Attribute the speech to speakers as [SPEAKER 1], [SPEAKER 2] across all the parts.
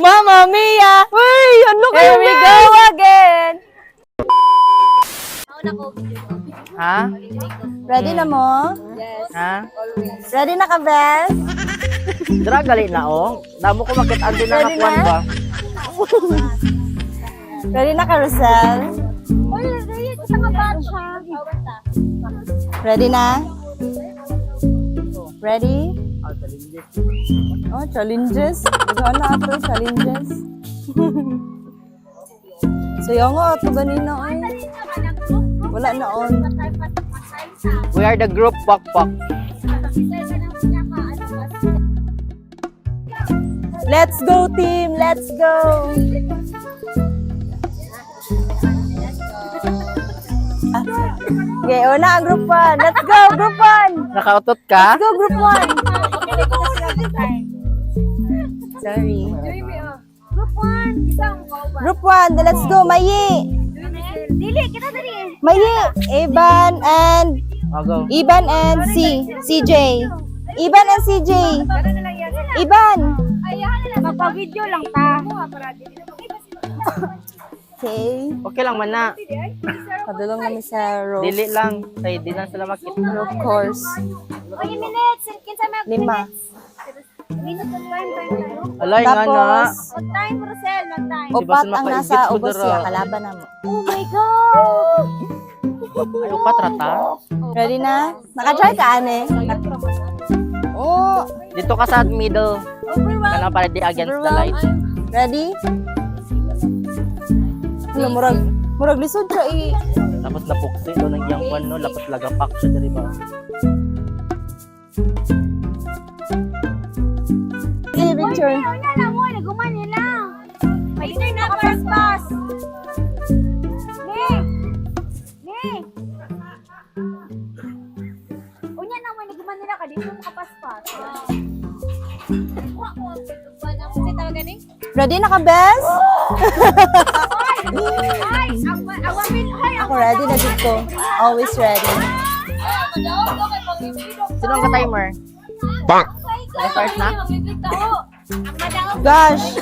[SPEAKER 1] Mamma Mia!
[SPEAKER 2] Uy, ano ka
[SPEAKER 1] Here we go again!
[SPEAKER 3] Ha?
[SPEAKER 2] Ready na mo?
[SPEAKER 3] Ha?
[SPEAKER 2] Ready na ka, Bes?
[SPEAKER 3] Dira gali na oh. Damo ko makit-ando na
[SPEAKER 2] Ready
[SPEAKER 3] kakuan
[SPEAKER 2] na?
[SPEAKER 3] ba?
[SPEAKER 2] Ready na ka, Rosel? Ready na? Ready? Oh, challenges. Gusto na ato, challenges. So, yung nga, ito ganina, ay. Wala na on.
[SPEAKER 3] We are the group Pakpak.
[SPEAKER 2] Let's go, team! Let's go! Okay, una ang group 1. Let's go, group 1!
[SPEAKER 3] Nakautot ka?
[SPEAKER 2] Let's go, group 1! Sorry. Group 1, let's go, Mayi! Mayi! Iban and CJ. Iban and CJ. Iban!
[SPEAKER 4] Magpa-video lang ta.
[SPEAKER 2] Okay.
[SPEAKER 3] Okay lang man na.
[SPEAKER 2] Padulong namin sa rope.
[SPEAKER 3] Dili lang. Kay di na sila makita.
[SPEAKER 2] Rope course.
[SPEAKER 4] Oy, minutes. Kinsa may
[SPEAKER 2] 5.
[SPEAKER 4] minutes on time tayo.
[SPEAKER 3] Alay nga na.
[SPEAKER 2] Tapos,
[SPEAKER 4] On time, Rosel, on time.
[SPEAKER 2] upat ang
[SPEAKER 3] makaigit
[SPEAKER 2] nasa
[SPEAKER 3] ko
[SPEAKER 2] ubos
[SPEAKER 3] dara.
[SPEAKER 2] siya. Kalaban na mo.
[SPEAKER 4] Oh my God!
[SPEAKER 3] Ay, upat rata.
[SPEAKER 2] Ready na? Naka-try ka, ane? Oh,
[SPEAKER 3] Dito ka sa middle. Kana para di against the light.
[SPEAKER 2] ready? Ano, murag lisod siya eh.
[SPEAKER 3] Tapos napuksi do nang yang kwan no, lapot lagapak siya diri ba.
[SPEAKER 2] Eh, picture.
[SPEAKER 4] Una na mo, naguman nila. May ito na first pass. Ne! Ne! Unya na mo, naguman nila ka dito makapaspas. Kasi talaga ni?
[SPEAKER 2] Ready na ka, Bes?
[SPEAKER 4] Ay! Awamin! Ay!
[SPEAKER 2] Ako ready na dito. Always ready.
[SPEAKER 3] Sino ang ka-timer? Start na?
[SPEAKER 2] Gosh.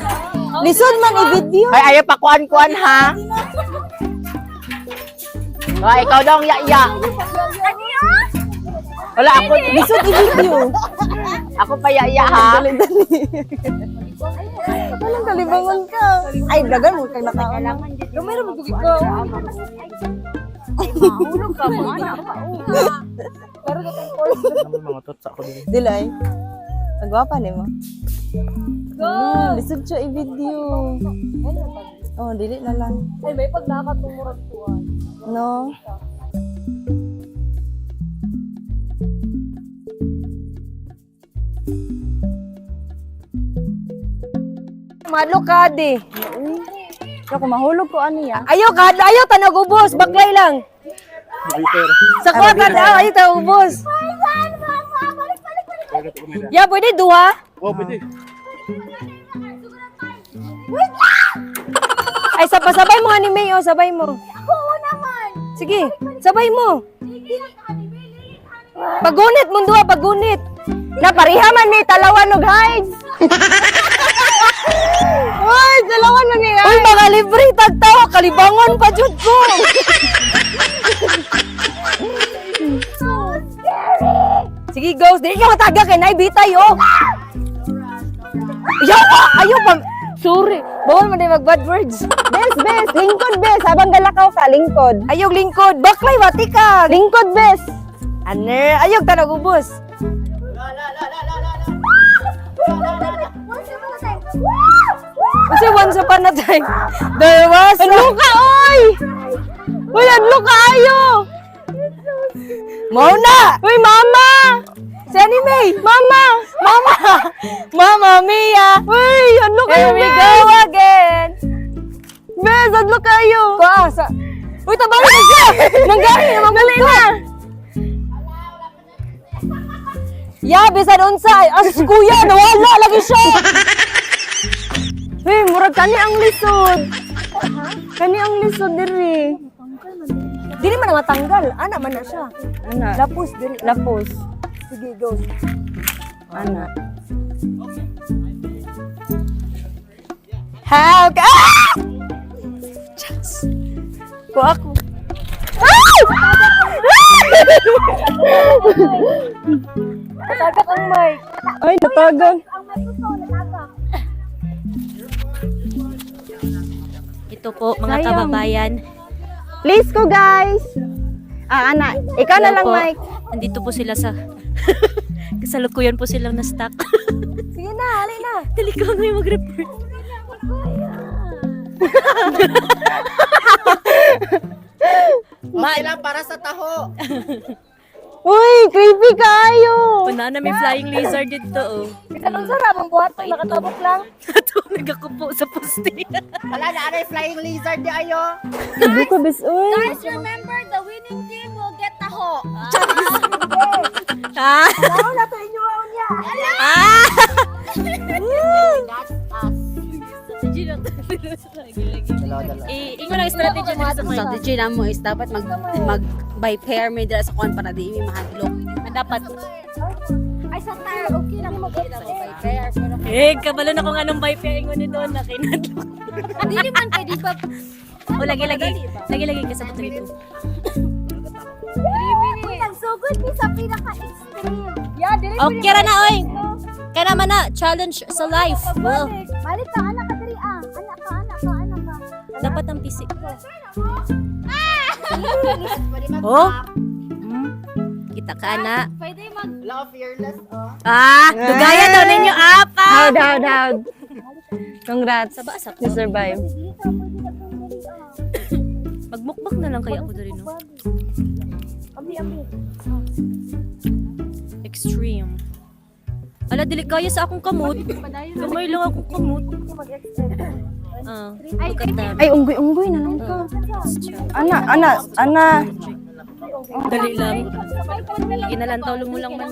[SPEAKER 2] Lisod man i-video.
[SPEAKER 3] Ay, ayaw pa kuan-kuan ha. Ay, ikaw daw ang ya-ya. Wala ako.
[SPEAKER 2] Lisod i-video.
[SPEAKER 3] Ako pa ya-ya ha.
[SPEAKER 2] Dali-dali. Walang kalibangan ka. Ay, dagan mo kang nakaalam. Gamay mo bugig ko.
[SPEAKER 4] Mahulog ka mga anak pa.
[SPEAKER 3] May mga tots ako din.
[SPEAKER 2] Dilay. Nagwapa ni mo. Go! Lisod siya i-video. Oh, dili na lang.
[SPEAKER 4] Ay, may pag nakatumuran tuwan.
[SPEAKER 2] No?
[SPEAKER 1] Madlo ka, di.
[SPEAKER 2] Ako mahulog ko ano ya.
[SPEAKER 1] Ayaw ka, ayaw ta nag-ubos. Baklay lang. Sa kuha ka daw, ayaw ta ubos. Ya, pwede duha?
[SPEAKER 3] Oh, pwede.
[SPEAKER 1] Ay, sabay mo ni May, oh, sabay mo.
[SPEAKER 4] Oo naman!
[SPEAKER 1] Sige, sabay mo. Pagunit mo duha, pagunit. Naparihaman ni talawan og hides.
[SPEAKER 2] Uy, dalawan na niya.
[SPEAKER 1] Uy, mga libre tagtawa, kalibangon pa jud ko. Sige, ghost, dili ka mataga kay nay bitay oh. Ayaw pa. Sorry. Bawal man din mag bad words.
[SPEAKER 2] Bes, lingkod, bes. Habang galakaw ka, lingkod.
[SPEAKER 1] Ayog lingkod. Baklay, wati ka.
[SPEAKER 2] Lingkod, bes.
[SPEAKER 1] Aner, ayog ta nag-ubos. Kasi once upon a time, there was
[SPEAKER 2] Ano ka, oy? Uy, adlo ka ayo.
[SPEAKER 1] Mauna!
[SPEAKER 2] Uy, mama.
[SPEAKER 1] Si Anime!
[SPEAKER 2] Mama.
[SPEAKER 1] Mamma Mia!
[SPEAKER 2] Uy, adlo ka.
[SPEAKER 1] Here we go again!
[SPEAKER 2] Bes, adlo ka ayo.
[SPEAKER 1] Kaasa! Uy, tabali na siya! Manggahi na mamuli na! Ya, bisan unsay! As kuya, nawala lagi siya!
[SPEAKER 2] Uy, murag kani ang lisod. Kani ang lisod diri.
[SPEAKER 1] Dili man na matanggal. Ana man na siya.
[SPEAKER 2] Ana.
[SPEAKER 1] Lapos, dili.
[SPEAKER 2] Lapos.
[SPEAKER 1] Sige, go.
[SPEAKER 2] Ana. How? Ah! Just. Ko ako.
[SPEAKER 1] Tagak ang mic.
[SPEAKER 2] Ay, natagang.
[SPEAKER 5] Ito po, mga
[SPEAKER 2] Sayang.
[SPEAKER 5] kababayan.
[SPEAKER 2] Please ko, guys. Ana, ikaw na lang,
[SPEAKER 5] Hello po.
[SPEAKER 2] Mike.
[SPEAKER 5] Andito po sila sa... Kasalukuyan po silang na-stuck.
[SPEAKER 1] Sige na, halin na.
[SPEAKER 5] Dali ko ngayon mag-report.
[SPEAKER 3] Okay lang para sa taho.
[SPEAKER 2] Uy, creepy kayo.
[SPEAKER 5] Una na may flying lizard dito, oh.
[SPEAKER 1] Anong sarap ang buhat pag nakatabok lang?
[SPEAKER 5] Ito, nagkakupo sa poste.
[SPEAKER 3] Wala na anay flying lizard di ayo.
[SPEAKER 2] Sabi ko, bis, uy.
[SPEAKER 4] Guys, remember, the winning team will get taho.
[SPEAKER 5] Ah!
[SPEAKER 1] Ako na to inyo niya.
[SPEAKER 5] Ah!
[SPEAKER 3] That's us. Dalawa.
[SPEAKER 5] Ingon ang strategy nila sa mga.
[SPEAKER 6] Strategy na mo is dapat mag buy pair may dira sa kuan para di mi mahadlok.
[SPEAKER 5] Dapat.
[SPEAKER 4] Ay, sa tire, okay lang mag-buy pair. Pero
[SPEAKER 5] Kabalo na kung anong buy pair ingon ni doon na kinadlok.
[SPEAKER 4] hindi naman pwede ba?
[SPEAKER 5] O, lagi-lagi ka sa buto ito.
[SPEAKER 4] 3 minutes. Nagsugod ni sa pinaka-extreme.
[SPEAKER 1] Yeah, dili
[SPEAKER 5] Okay ra na, oy. Kaya naman na, challenge sa life. Wow.
[SPEAKER 4] Balik ka, anak ka diri ah. Anak ka.
[SPEAKER 5] Dapat ang pisik. Oh? Kita ka na.
[SPEAKER 4] Pwede mag...
[SPEAKER 3] Wala fearless oh.
[SPEAKER 5] Dugaya daw ninyo, apa.
[SPEAKER 2] Howd. Congrats.
[SPEAKER 5] Saba, sa
[SPEAKER 2] You survive.
[SPEAKER 5] Magmukbak na lang kaya ako dali, no? Extreme. Ala, dili kaya sa akong kamot. Kamay lang akong kamot. Look at them.
[SPEAKER 2] Ay, unggoy na lang ka. Ana.
[SPEAKER 5] Dali lang. Inalantaw mo lang man.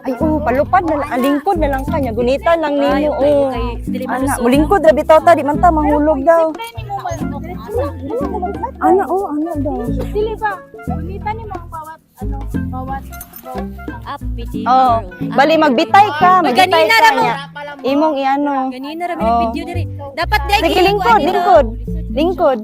[SPEAKER 2] Ay, palupad na lang. Lingkod na lang kanya. Gunitan lang
[SPEAKER 5] Ay,
[SPEAKER 2] ninyo.
[SPEAKER 5] okay, okay. Dili
[SPEAKER 2] Ana,
[SPEAKER 5] malusog.
[SPEAKER 2] mulingkod rabi tota, di man ta mahulog daw. Ana daw.
[SPEAKER 4] Dili ba? Ulitan ni mga bawat
[SPEAKER 5] Up, pity.
[SPEAKER 2] Oh, bali magbitay ka,
[SPEAKER 5] Uy,
[SPEAKER 2] magbitay
[SPEAKER 5] ganina
[SPEAKER 2] ka
[SPEAKER 5] ra mo.
[SPEAKER 2] niya. Imong iano.
[SPEAKER 5] Ganina rin
[SPEAKER 2] Oh.
[SPEAKER 5] video diri. Dapat di
[SPEAKER 2] Sige, lingkod.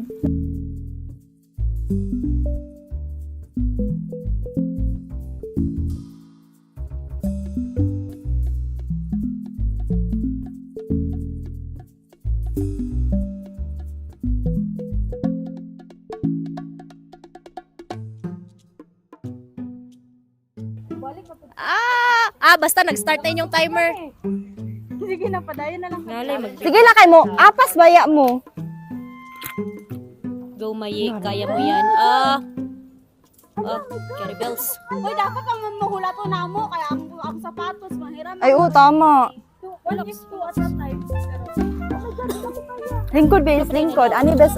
[SPEAKER 5] Basta nag-start na inyong timer.
[SPEAKER 4] Sige na, padayon na lang.
[SPEAKER 5] Nalay,
[SPEAKER 2] Sige na kay mo, apas baya mo.
[SPEAKER 5] go Mayi, kaya mo yan. Carry bells.
[SPEAKER 4] Uy, dapat ang mahula to na mo. Kaya ang sapatos, mahiram.
[SPEAKER 2] Ay, tama.
[SPEAKER 4] Wala ko at that time.
[SPEAKER 2] Lingkod. Ani best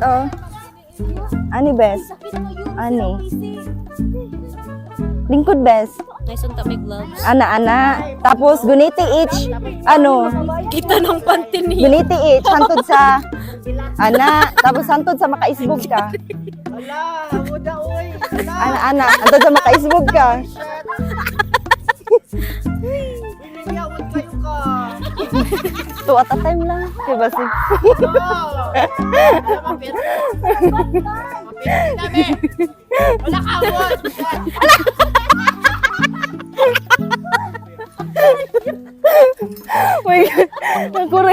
[SPEAKER 2] Ani best. Ani. Lingkod best.
[SPEAKER 5] Nice unta may gloves.
[SPEAKER 2] Ana. Tapos guniti each
[SPEAKER 5] Kita ng panty niya.
[SPEAKER 2] guniti each hantod sa tapos hantod sa makaisbog ka.
[SPEAKER 3] Wala, uda oy.
[SPEAKER 2] Ana, hantod sa makaisbog ka.
[SPEAKER 3] Biniyawat kayo ka.
[SPEAKER 2] So at a time lang. Diba si?
[SPEAKER 3] Mapit kami. Wala ka award.
[SPEAKER 2] My God.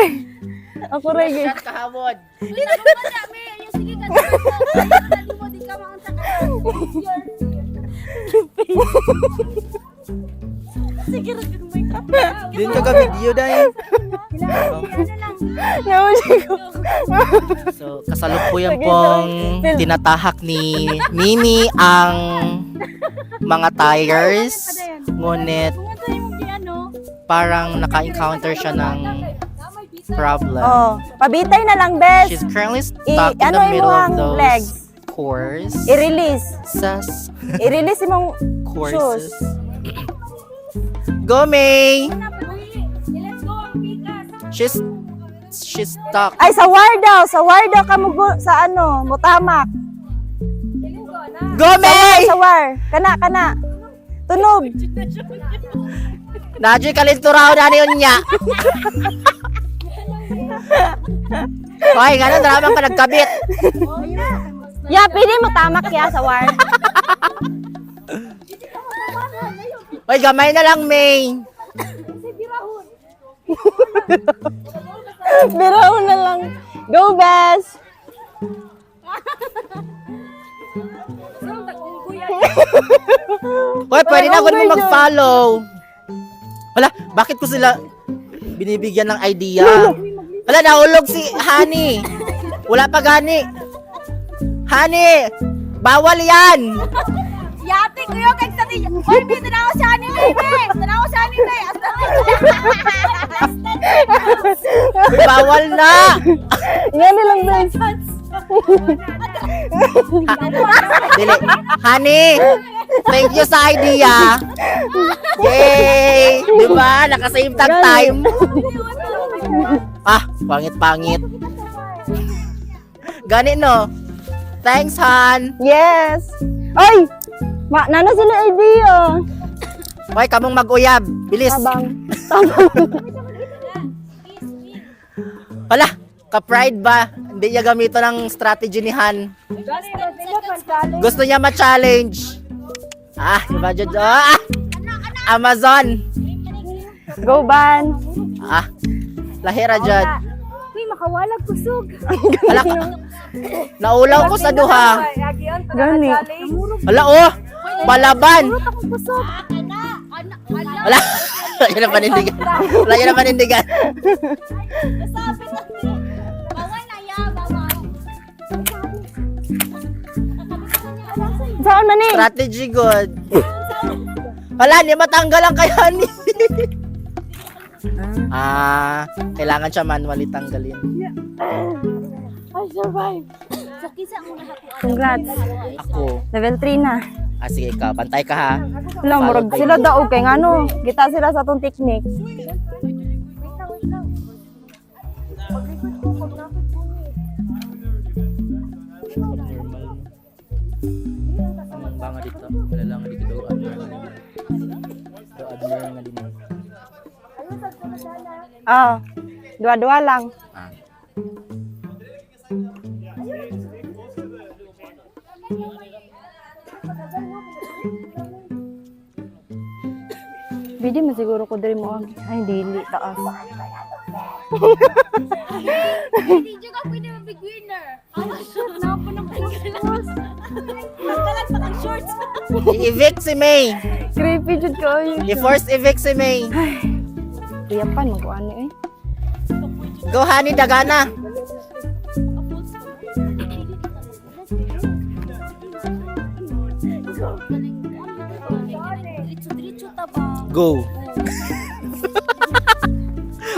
[SPEAKER 2] Ako rin.
[SPEAKER 3] Shot kahamod.
[SPEAKER 4] Hindi na mo madami. Sige ka. Dali mo, di ka maunta ka.
[SPEAKER 3] Din ka video dahil. So, kasalukuyan pong tinatahak ni Mimi ang mga tires. Ngunit parang naka-encounter siya ng problem.
[SPEAKER 2] Pabitay na lang, best.
[SPEAKER 3] She's currently stuck in
[SPEAKER 2] ano
[SPEAKER 3] the middle of
[SPEAKER 2] imong
[SPEAKER 3] those
[SPEAKER 2] legs?
[SPEAKER 3] course.
[SPEAKER 2] I-release. I-release imong
[SPEAKER 3] Courses.
[SPEAKER 2] shoes.
[SPEAKER 3] Go, May! She's stuck.
[SPEAKER 2] Ay, sa war daw ka mo sa mutamak.
[SPEAKER 3] Go, May!
[SPEAKER 2] Sa war. Kana. Tunog.
[SPEAKER 3] Nadyo kalinturaw na niyon niya. Hoy, gano'n naman ka nagkabit.
[SPEAKER 1] Ya, pwede mo tamak ya sa war.
[SPEAKER 3] Hoy, gamay na lang, May.
[SPEAKER 1] Biraw na lang. Go, Bes!
[SPEAKER 3] Hoy, pwede na ako mag-follow. Wala, bakit ko sila binibigyan ng idea? Wala, nahulog si Honey. Wala pa gani. Honey, bawal yan.
[SPEAKER 4] Yate ko yung kagsabi. Oy, bito na ako sa anime, be. Bito na ako sa anime.
[SPEAKER 3] Bawal na.
[SPEAKER 1] Yan lang, Bes.
[SPEAKER 3] Dili. Honey, thank you sa idea. Yay! Di ba? Naka-save tag time. Ah, pangit-pangit. Gani, no? Thanks, Han.
[SPEAKER 1] Yes! Oy! Nano sila idea?
[SPEAKER 3] Hoy, kamong mag-uyab. Bilis.
[SPEAKER 1] Tabang.
[SPEAKER 3] Hala, ka-pride ba? Hindi niya gamito ng strategy ni Han. Gusto niya ma-challenge. Ah, iba dyan. Ah! Amazon.
[SPEAKER 1] Go, Ban!
[SPEAKER 3] Ah, lahira dyan.
[SPEAKER 4] Uy, makawalag kusog.
[SPEAKER 3] Hala ka. Naulaw ko sa duha.
[SPEAKER 1] Gani.
[SPEAKER 3] Hala, oh. Palaban.
[SPEAKER 4] Ana.
[SPEAKER 3] Wala. Wala yun ang panindigan. Wala yun ang panindigan.
[SPEAKER 4] Sabi na. Bawal na ya, bawal.
[SPEAKER 1] Saan man eh?
[SPEAKER 3] Strategy good. Wala, di matanggal ang kaya ni. Kailangan siya manually tanggalin.
[SPEAKER 1] I survive.
[SPEAKER 4] So, kisa mo na ako.
[SPEAKER 1] Congrats.
[SPEAKER 3] Ako.
[SPEAKER 1] Level 3 na.
[SPEAKER 3] Sige ka, pantay ka ha.
[SPEAKER 1] Wala, murag sila daog kay ngano. Kita sila sa atong technique.
[SPEAKER 3] Ang banga dito. Wala lang dito daw admiral nga din. Daw admiral nga din.
[SPEAKER 1] Ah, dua-dua lang.
[SPEAKER 3] Ah.
[SPEAKER 1] Bidi mo siguro ko diri mo ang ay dili taas.
[SPEAKER 4] Hindi juga pwede mag-big winner. Ano, shoot na ako ng pagkalas. Pagkalas pa ng shorts.
[SPEAKER 3] I-evict si May.
[SPEAKER 1] Creepy jud ko ay.
[SPEAKER 3] I-force evict si May.
[SPEAKER 1] Tiyapan mo ko ano eh.
[SPEAKER 3] Go, Honey, dagana.
[SPEAKER 4] Diretso-diretso ta ba?
[SPEAKER 3] Go.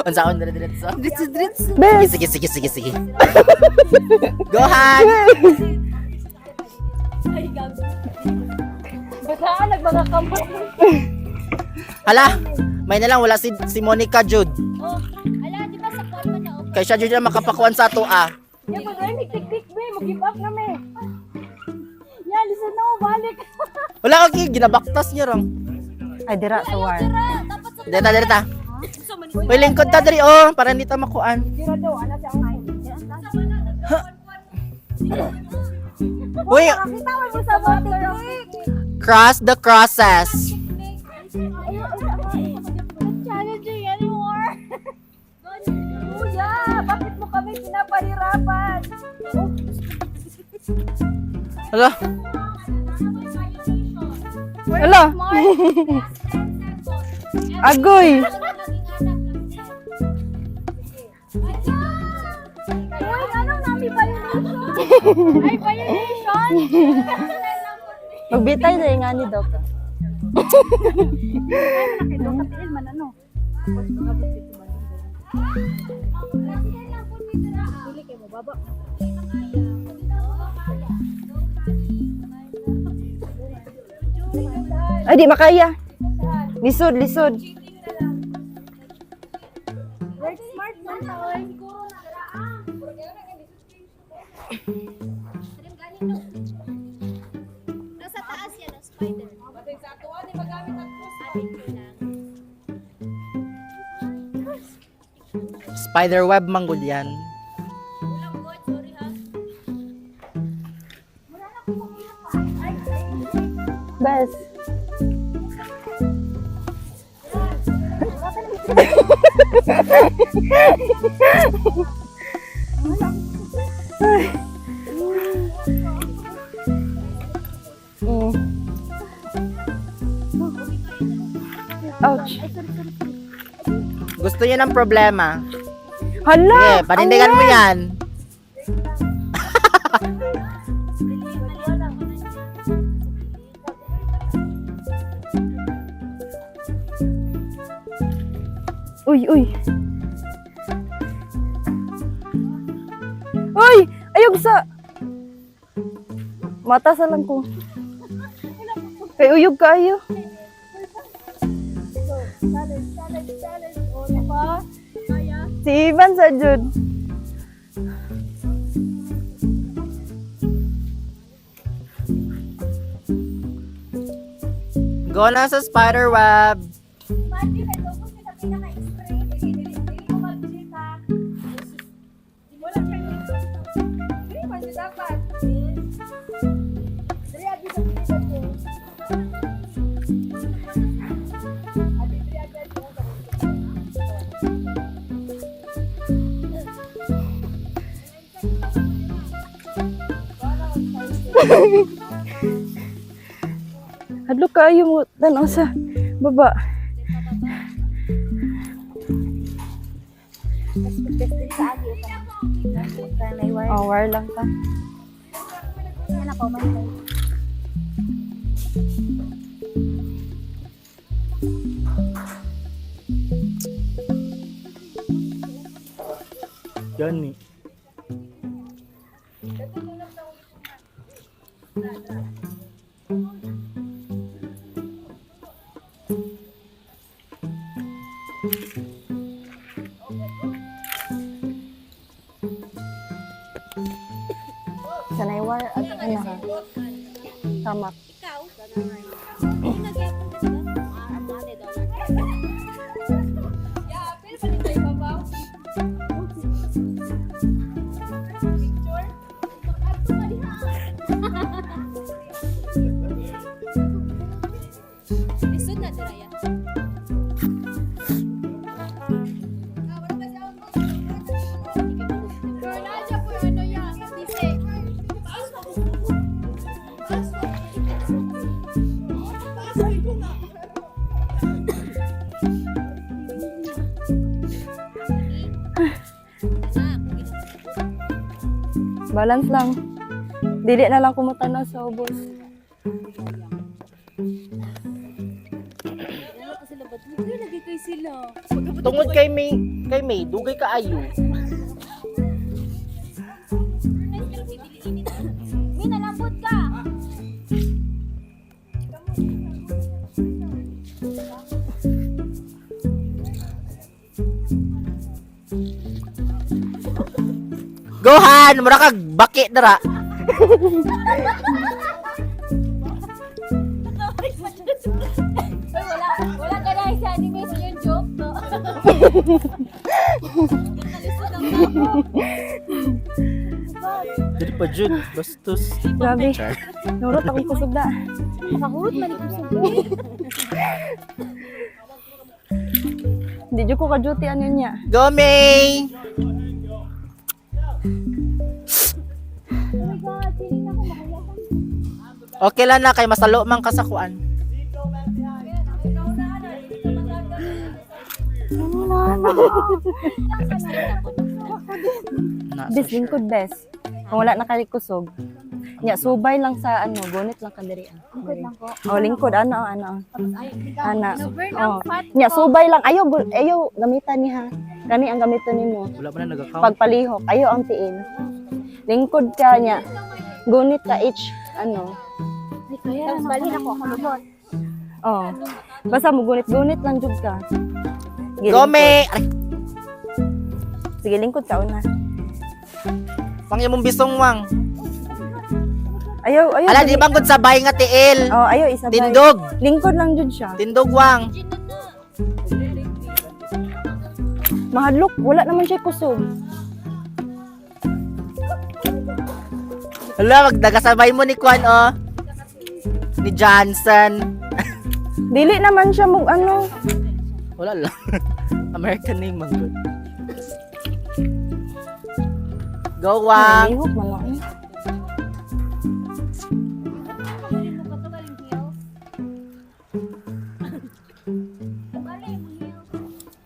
[SPEAKER 3] Unsaon dire-diretso?
[SPEAKER 6] Dritso.
[SPEAKER 1] Bes.
[SPEAKER 3] Sige. Go, Han.
[SPEAKER 1] Baka nagmanga kamot.
[SPEAKER 3] Hala, may na lang wala si Monica Jude.
[SPEAKER 4] Oh, ala, di ba sa call man na ako?
[SPEAKER 3] Kay siya Jude na makapakuan sa ato ah.
[SPEAKER 1] Ya pag ay tik-tik be, mo give up na me.
[SPEAKER 4] Yan, listen na ako, balik.
[SPEAKER 3] Wala ka ginabaktas niya rang.
[SPEAKER 1] Ay dira sa war.
[SPEAKER 4] Dapat sa
[SPEAKER 3] Deta. Uy, lingkod ta diri oh, para hindi ta makuan.
[SPEAKER 1] Dira daw ana sa angay.
[SPEAKER 3] Uy,
[SPEAKER 4] Tawag mo sa water.
[SPEAKER 3] cross the crosses.
[SPEAKER 4] Challenging anymore. Kuya, bakit mo kami pinapahirapan?
[SPEAKER 3] Hala,
[SPEAKER 1] Hala. Agoy.
[SPEAKER 4] Uy, anong nami violation? Ay, violation?
[SPEAKER 1] Magbitay dai nga ni Doc.
[SPEAKER 4] Kapiil man ano? Pili kayo mo, baba.
[SPEAKER 1] Ay di makaya. Lisod.
[SPEAKER 4] Work smart man tawag. Nasa taas yan, ang spider. Sa atuan, di magamit ang cross. Atin ko lang.
[SPEAKER 3] Spiderweb manggod yan.
[SPEAKER 2] Bes. Mm. Ouch.
[SPEAKER 3] Gusto niyo ng problema?
[SPEAKER 2] Hala!
[SPEAKER 3] Sige, panindigan mo yan.
[SPEAKER 2] Uy, uy. Uy! Ayog sa... Mata sa lang ko. Kay uyog kayo. Si Ivan sa Jud.
[SPEAKER 3] Go na sa spiderweb.
[SPEAKER 2] Hadlo kayo mo tanaw sa baba. Oh, wire lang ta.
[SPEAKER 3] Yan eh.
[SPEAKER 2] Sanay wire at ano ha. Tama.
[SPEAKER 4] Lisod na dira yan. Ronaldo po ano yan? Dice.
[SPEAKER 2] Balance lang. Dili na lang kumutanaw sa ubos.
[SPEAKER 4] Lagi kay sila.
[SPEAKER 3] Tungod kay May, dugay ka ayo.
[SPEAKER 4] Mina, lambot ka.
[SPEAKER 3] Gohan, mura kag baki dara.
[SPEAKER 4] Wala ka na sa animation yung joke, no?
[SPEAKER 3] Dili pa jud, bastos.
[SPEAKER 2] Grabe.
[SPEAKER 3] Char.
[SPEAKER 2] Nurot akong kusog da.
[SPEAKER 4] Makahurot man ito sa
[SPEAKER 2] Hindi jud ko ka-duty ano niya.
[SPEAKER 3] Go May! Okay lang na kay masalo man kasakuan.
[SPEAKER 2] Bes lingkod bes. Kung wala na kusog. Nya subay lang sa ano, gunit lang kadiri. Lingkod lang ko. Oh, lingkod ano. Ana. Oh. Nya subay lang ayo gamitan niya. Kani ang gamiton nimo.
[SPEAKER 3] Wala pa na nag-account.
[SPEAKER 2] Pagpalihok ayo ang tiin. Lingkod ka nya. Gunit ka each ano.
[SPEAKER 4] Tapos bali na ko ako lubot.
[SPEAKER 2] Oh. Basta mo gunit-gunit lang jud ka. Sige,
[SPEAKER 3] Go
[SPEAKER 2] lingkod.
[SPEAKER 3] May! Aray,
[SPEAKER 2] Sige lingkod ka una.
[SPEAKER 3] pang imong bisong wang.
[SPEAKER 2] Ayaw.
[SPEAKER 3] Ala di banggod sabay nga tiil.
[SPEAKER 2] Oh, ayaw isa ba?
[SPEAKER 3] Tindog,
[SPEAKER 2] Lingkod lang jud siya.
[SPEAKER 3] tindog wang.
[SPEAKER 2] Mahadlok, wala naman siya kusog.
[SPEAKER 3] Hala, magdagasabay mo ni Kwan, oh. Ni Johnson.
[SPEAKER 2] Dili naman siya mong ano.
[SPEAKER 3] Wala lang. American name, man. Good. Go, Wang.
[SPEAKER 2] Lihok man lang.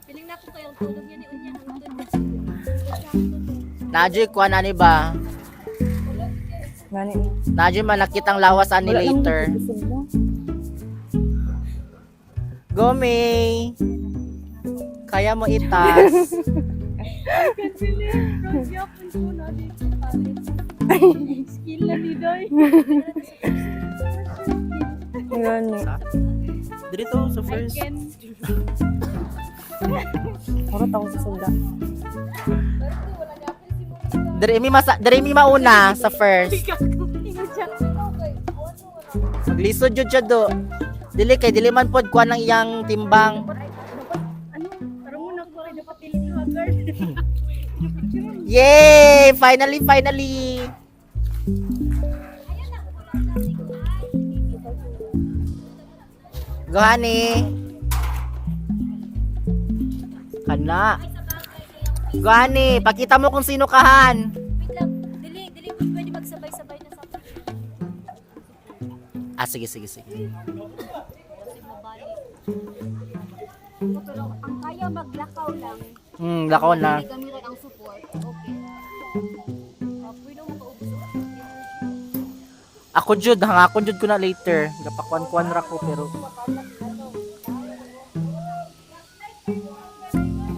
[SPEAKER 5] Piling na ko kayong tulog niya ni Unya.
[SPEAKER 3] Nadyo, Kwan, ani ba?
[SPEAKER 2] Gani.
[SPEAKER 3] Nadyo, manakitang lawas ani
[SPEAKER 2] Wala naman
[SPEAKER 3] later.
[SPEAKER 2] siya kusog mo.
[SPEAKER 3] Go, May. Kaya mo itas.
[SPEAKER 5] Skill na ni Doy.
[SPEAKER 2] Gani.
[SPEAKER 3] Dito sa first.
[SPEAKER 2] Kurot ako sa sugda.
[SPEAKER 3] Dere mi mauna sa first. Maglisod jud siya do. Dili kay dili man pod kuan ang iyang timbang. Yay! Finally! Go, honey. Kana. Go, honey. Pakita mo kung sino ka, Han.
[SPEAKER 5] Wait lang. Dili po pwede magsabay-sabay na sa
[SPEAKER 3] Sige.
[SPEAKER 4] Pero ang kaya maglakaw lang,
[SPEAKER 3] Lakaw na.
[SPEAKER 4] hindi gamitin ang support, okay. Pwede mo paubos.
[SPEAKER 3] Ako jud, hangakon jud ko na later. Gapakuan-kuan ra ko pero.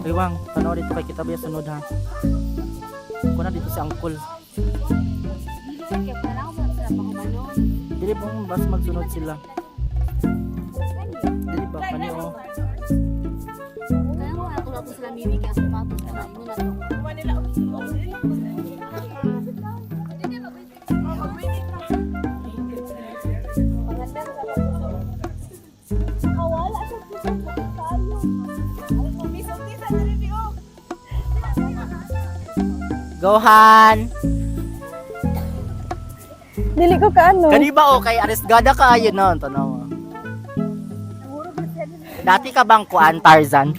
[SPEAKER 3] Ay, Wang, tanaw dito kay kita ba sunod ha. Ko na dito si Uncle.
[SPEAKER 4] Dili kaya kailangan mo sila pakumanon.
[SPEAKER 3] Dili ba bas magsunod sila? Dili ba kanyo?
[SPEAKER 4] Kaya mo ako sila mimik ang sapatos na ino na to.
[SPEAKER 3] Go, Han!
[SPEAKER 2] Dili ko kaano.
[SPEAKER 3] Kani ba o kay Arisgada ka ayun no, tanaw. Dati ka bang kuan Tarzan?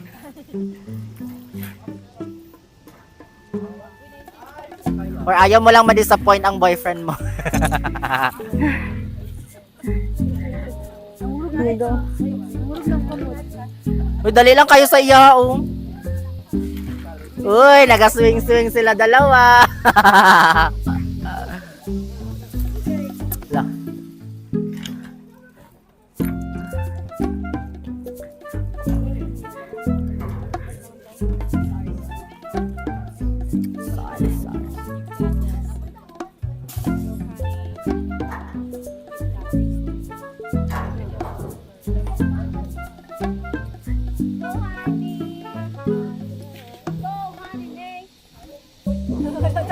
[SPEAKER 3] Or ayaw mo lang ma-disappoint ang boyfriend mo?
[SPEAKER 2] Dili ko.
[SPEAKER 3] Uy, dali lang kayo sa iya, oh. Uy, naga-swing-swing sila dalawa.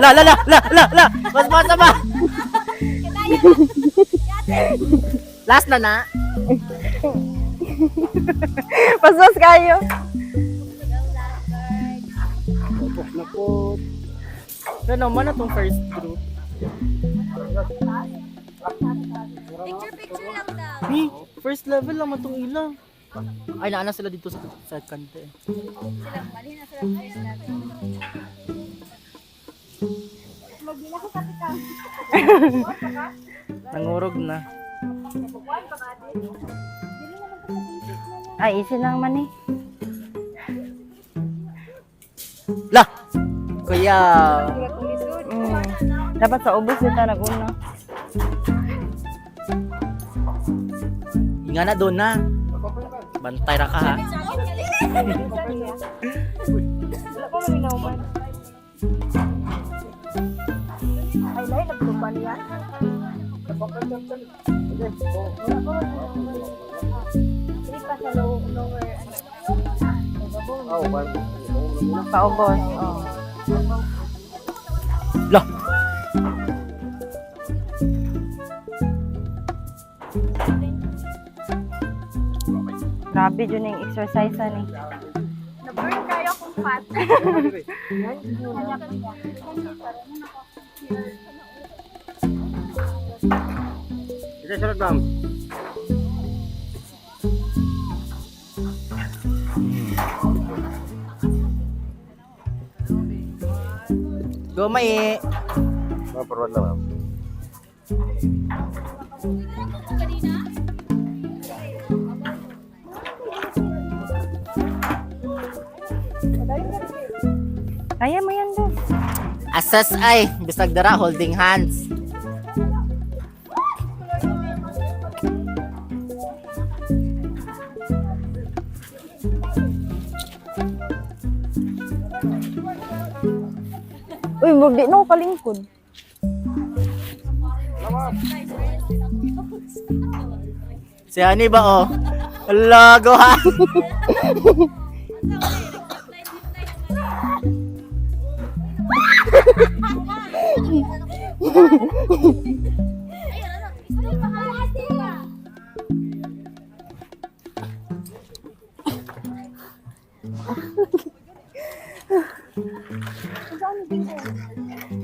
[SPEAKER 3] La. La. Mas ba? Last na.
[SPEAKER 2] Paspas kayo.
[SPEAKER 3] Ano naman na tong first group?
[SPEAKER 5] Picture lang daw.
[SPEAKER 3] Ni, first level lang matong ilang. Ay, naana sila dito sa second eh. Nangurog na.
[SPEAKER 2] Ay, easy lang man eh.
[SPEAKER 3] La! Kuya!
[SPEAKER 2] Dapat sa ubos dito nag-una.
[SPEAKER 3] Nga na doon na. Bantay ra ka ha.
[SPEAKER 2] Wala pa man inauman. Ay, lahi, nagtupan niya. Paubos. Oh.
[SPEAKER 3] La!
[SPEAKER 2] Grabe yun yung exercise ni.
[SPEAKER 4] Na-burn kayo kung fat.
[SPEAKER 7] Ito sunod, ma'am.
[SPEAKER 3] Gumay.
[SPEAKER 7] Ma'am, forward lang, ma'am.
[SPEAKER 2] Kaya mo yan, Bes.
[SPEAKER 3] Asas ay, bisag dara, holding hands.
[SPEAKER 2] Uy, di na ako kalingkod.
[SPEAKER 3] Si Hani ba, oh? Ala, go ha.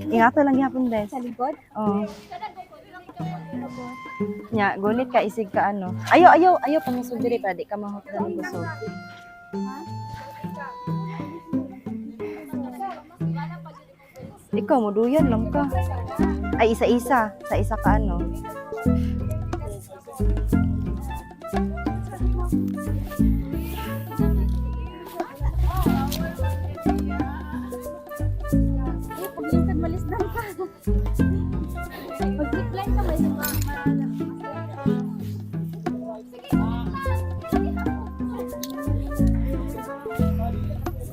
[SPEAKER 2] Ingatan lang yapon, Bes.
[SPEAKER 4] Sa likod?
[SPEAKER 2] Oo. Nya, gunit ka, isig ka ano. Ayaw, pamusog diri pa, di ka mahutdan ng busog. Ikaw, muduyan lang ka. Ay, isa-isa. Sa isa ka ano.
[SPEAKER 4] Paglingkod malisdan ka. Pag-zipline ka, may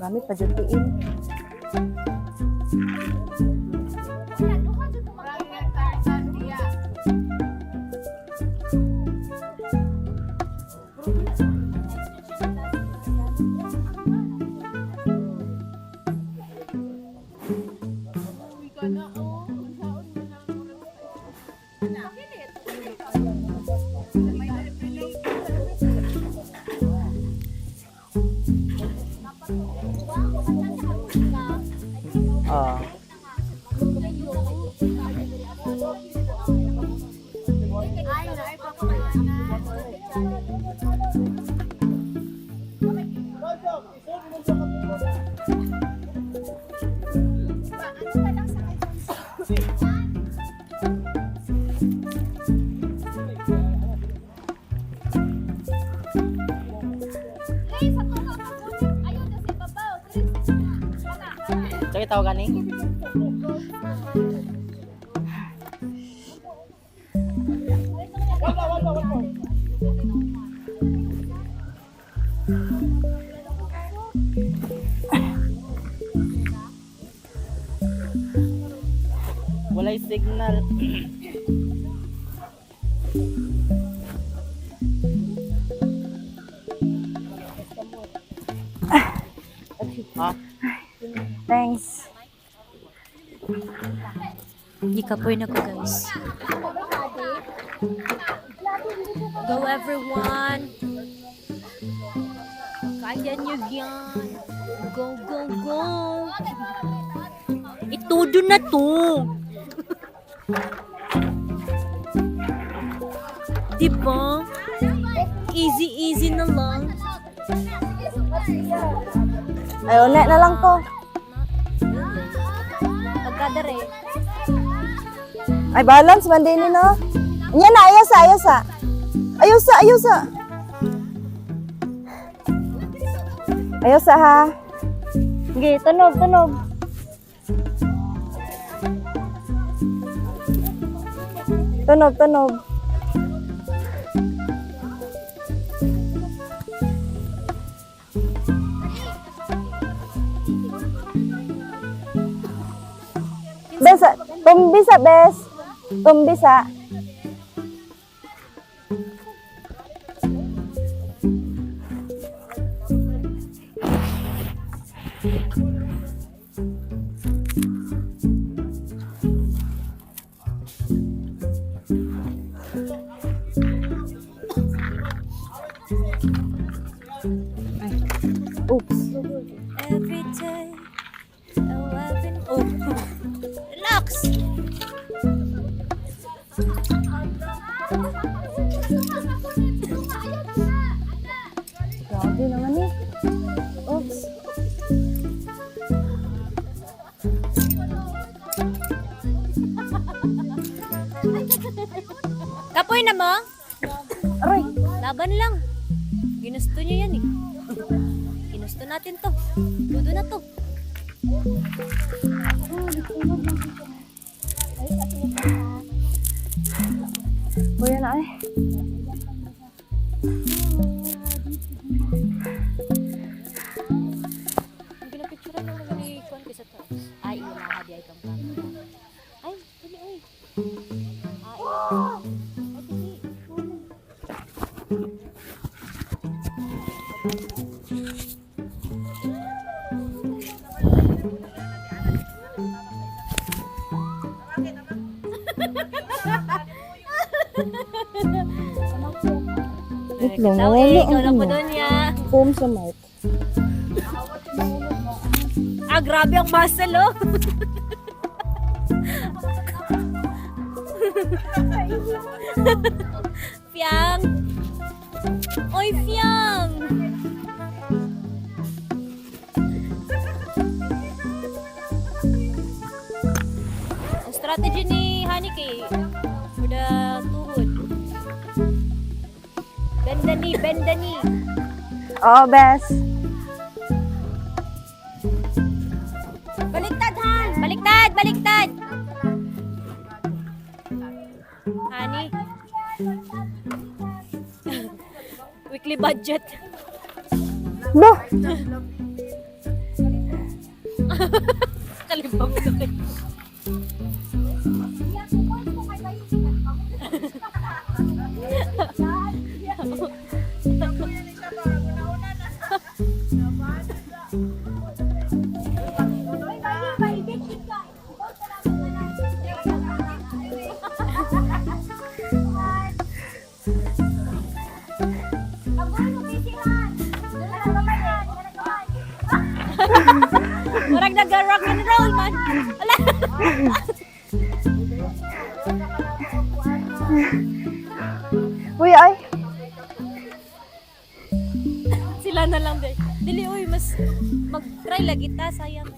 [SPEAKER 2] Gamit pa dyan tiin.
[SPEAKER 3] Oh. Sige, tawagan ni. Walay signal. Ha?
[SPEAKER 2] Thanks.
[SPEAKER 5] Gikapoy na ko, guys. Go, everyone. Kaya nyo yan. Go, go, go. Itudo na to. Diba? Easy, easy na lang.
[SPEAKER 2] Ay, ulit na lang to.
[SPEAKER 4] Pagkadare.
[SPEAKER 2] Ay, balance man din no? Yan na, ayos sa. Ayos ha. Sige, tunog. Tunog. Besa, tumbisa, Bes. Tumbisa. Oops.
[SPEAKER 5] Every na mo?
[SPEAKER 2] Aray.
[SPEAKER 5] Laban lang. Ginusto niya yan eh. Ginusto natin to. Dudo na to.
[SPEAKER 2] Kuya na ay.
[SPEAKER 5] Ang pinapicture lang naman ni Kwan sa to. Ay, iyo na hadi ay kang. Ay, dali oy. Ay, ay, dali.
[SPEAKER 2] Wait lang,
[SPEAKER 5] Ikaw
[SPEAKER 2] wala
[SPEAKER 5] eh,
[SPEAKER 2] ang
[SPEAKER 5] ikaw lang po
[SPEAKER 2] ano.
[SPEAKER 5] doon ya.
[SPEAKER 2] Foam sa mic.
[SPEAKER 5] Ah, grabe ang muscle oh. Fiang. Oy, Fiang. Ang strategy ni Hanike for the tuhod. Bend the knee, bend the knee.
[SPEAKER 2] Oo, best.
[SPEAKER 5] Baliktad, Han! Baliktad! Baliktad! Hani? Weekly budget.
[SPEAKER 2] No!
[SPEAKER 5] Kalibang ko kayo. Marag nag-rock and roll man. Ala.
[SPEAKER 2] Kuya ay.
[SPEAKER 5] Sila na lang din. Dili uy, mas mag-try lagi ta sayang.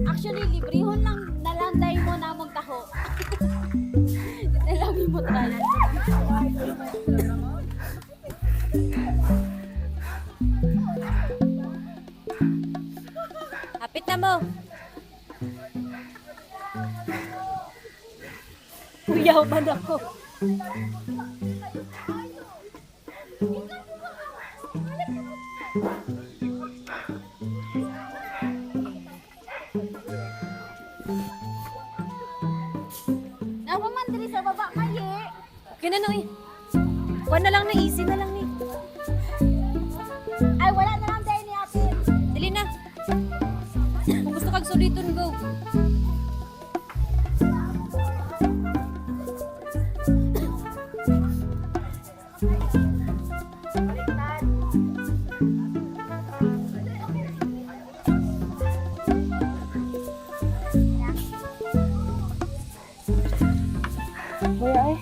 [SPEAKER 4] Actually, librehon lang nalanday mo na mong taho. Nalami mo tayo.
[SPEAKER 5] Hapit na mo. Kuyaw man ako.
[SPEAKER 4] Nawa man diri sa baba maye.
[SPEAKER 5] Okay na no eh. Kuha na lang na easy na lang ni.
[SPEAKER 4] Ay wala na lang dahil ni ate.
[SPEAKER 5] Dili na. Kung gusto kag suliton, go.
[SPEAKER 2] Kuya ay.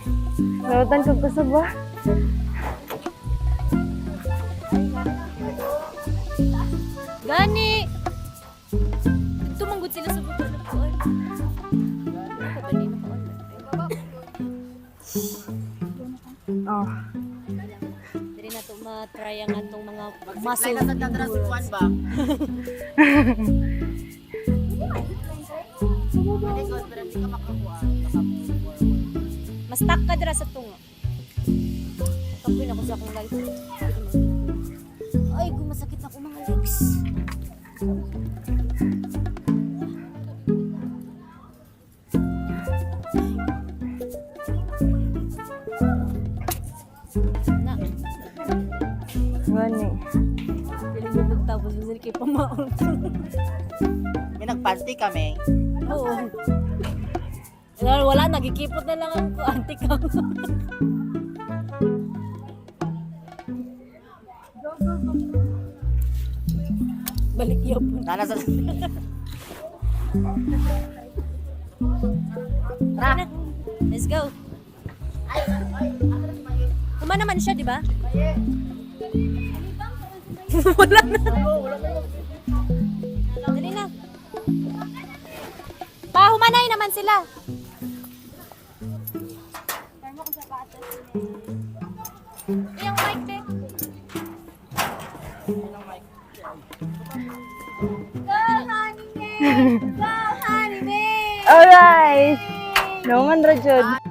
[SPEAKER 2] Narutan ko kusog ba?
[SPEAKER 5] Gani. Tumanggod sila sa buto na kuan. Ako dali na kuan.
[SPEAKER 2] Oh.
[SPEAKER 5] Dili na to ma-try ang atong mga
[SPEAKER 3] Magsiply
[SPEAKER 5] muscle.
[SPEAKER 3] na sa dadra si Kwan ba? Likod, pero hindi ka makakuha.
[SPEAKER 5] Mas stuck ka dira sa tunga. Kapoy na ko sa akong life. Ay, gumasakit ako mga legs. Na,
[SPEAKER 2] Gani.
[SPEAKER 5] piling mo pagtapos mo sila kay pamaon.
[SPEAKER 3] May nagpanty kami.
[SPEAKER 5] Oo. Wala, nagikipot na lang ako, auntie ka. Balik yapon.
[SPEAKER 3] Nana sa...
[SPEAKER 5] Tara na. Let's go. Kuma naman siya, di ba? Wala na. Dali na. Pahumanay naman sila.
[SPEAKER 2] No man ra jud.